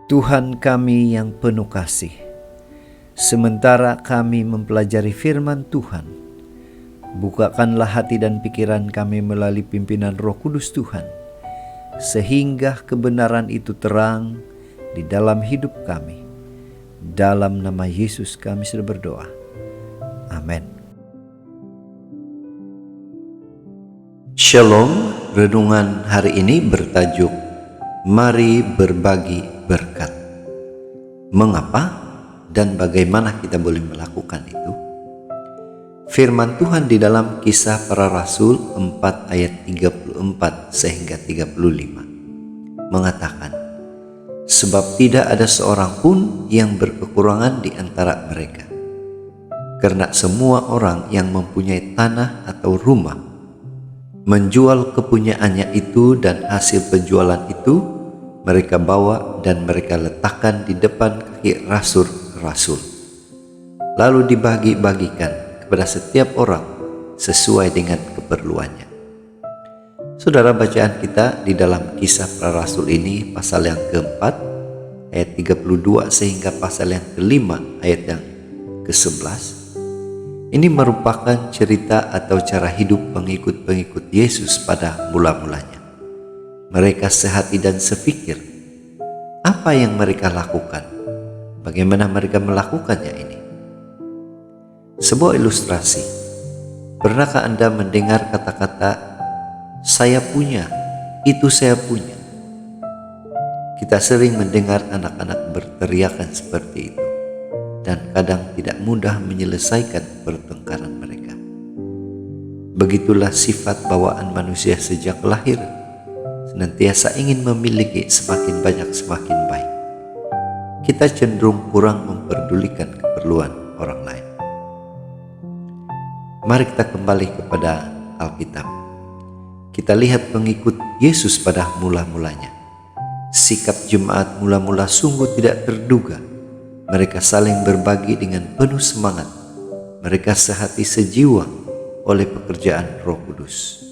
Tuhan kami yang penuh kasih, sementara kami mempelajari firman Tuhan, bukakanlah hati dan pikiran kami melalui pimpinan Roh Kudus Tuhan, sehingga kebenaran itu terang di dalam hidup kami. Dalam nama Yesus kami sudah berdoa. Amin. Shalom, renungan hari ini bertajuk Mari berbagi berkat. Mengapa dan bagaimana kita boleh melakukan itu? Firman Tuhan di dalam Kisah Para Rasul 4 ayat 34 sehingga 35 mengatakan, sebab tidak ada seorang pun yang berkekurangan di antara mereka, karena semua orang yang mempunyai tanah atau rumah menjual kepunyaannya itu, dan hasil penjualan itu mereka bawa dan mereka letakkan di depan kaki rasul-rasul, lalu dibagi-bagikan kepada setiap orang sesuai dengan keperluannya. Saudara, bacaan kita di dalam Kisah Para Rasul ini pasal yang keempat ayat 32 sehingga pasal yang kelima ayat yang ke-11. Ini merupakan cerita atau cara hidup pengikut-pengikut Yesus pada mula-mulanya. Mereka sehati dan sepikir. Apa yang mereka lakukan? Bagaimana mereka melakukannya ini? Sebuah ilustrasi. Pernahkah Anda mendengar kata-kata saya punya, itu saya punya? Kita sering mendengar anak-anak berteriakan seperti itu, dan kadang tidak mudah menyelesaikan pertengkaran mereka. Begitulah sifat bawaan manusia sejak lahir, senantiasa ingin memiliki semakin banyak semakin baik. Kita cenderung kurang memperdulikan keperluan orang lain. Mari kita kembali kepada Alkitab. Kita lihat pengikut Yesus pada mula-mulanya. Sikap jemaat mula-mula sungguh tidak terduga. Mereka saling berbagi dengan penuh semangat. Mereka sehati sejiwa oleh pekerjaan Roh Kudus.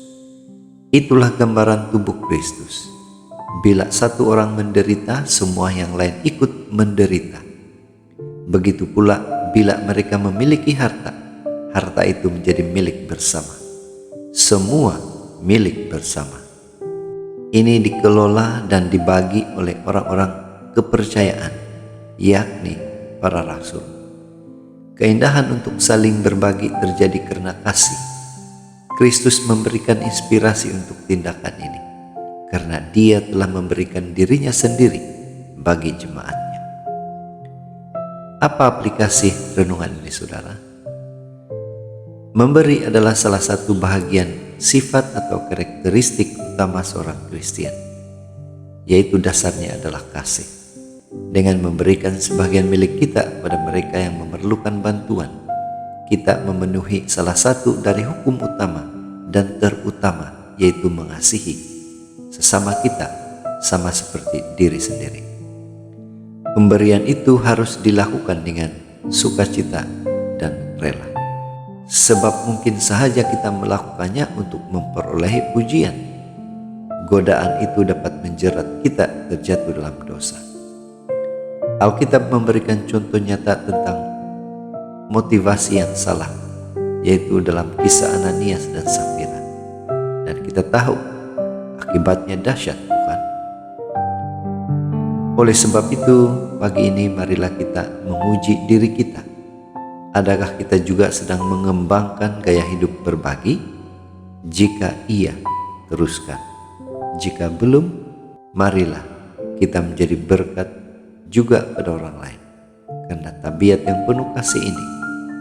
Itulah gambaran tubuh Kristus. Bila satu orang menderita, semua yang lain ikut menderita. Begitu pula bila mereka memiliki harta, harta itu menjadi milik bersama. Semua milik bersama. Ini dikelola dan dibagi oleh orang-orang kepercayaan, yakni para rasul. Keindahan untuk saling berbagi terjadi karena kasih. Kristus memberikan inspirasi untuk tindakan ini, karena Dia telah memberikan dirinya sendiri bagi jemaatnya. Apa aplikasi renungan ini, saudara? Memberi adalah salah satu bahagian sifat atau karakteristik utama seorang Kristen, yaitu dasarnya adalah kasih. Dengan memberikan sebagian milik kita kepada mereka yang memerlukan bantuan, kita memenuhi salah satu dari hukum utama dan terutama, yaitu mengasihi sesama kita sama seperti diri sendiri. Pemberian itu harus dilakukan dengan sukacita dan rela, sebab mungkin saja kita melakukannya untuk memperoleh pujian. Godaan itu dapat menjerat kita terjatuh dalam dosa. Alkitab memberikan contoh nyata tentang motivasi yang salah, yaitu dalam kisah Ananias dan Safira. Dan kita tahu akibatnya dahsyat, bukan? Oleh sebab itu, pagi ini marilah kita menguji diri kita. Adakah kita juga sedang mengembangkan gaya hidup berbagi? Jika iya, teruskan. Jika belum, marilah kita menjadi berkat juga pada orang lain, karena tabiat yang penuh kasih ini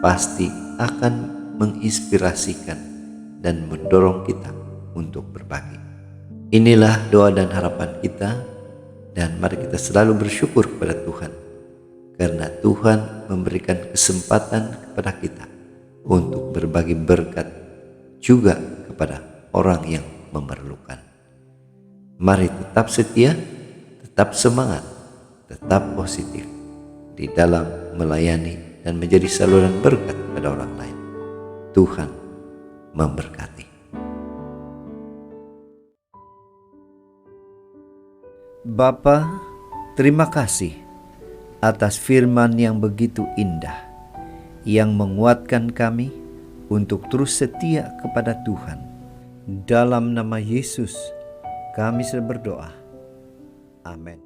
pasti akan menginspirasikan dan mendorong kita untuk berbagi. Inilah doa dan harapan kita, dan mari kita selalu bersyukur kepada Tuhan, karena Tuhan memberikan kesempatan kepada kita untuk berbagi berkat juga kepada orang yang memerlukan. Mari tetap setia, tetap semangat, tetap positif di dalam melayani dan menjadi saluran berkat pada orang lain. Tuhan memberkati. Bapa, Terima kasih atas firman yang begitu indah, yang menguatkan kami untuk terus setia kepada Tuhan. Dalam nama Yesus kami berdoa. Amin.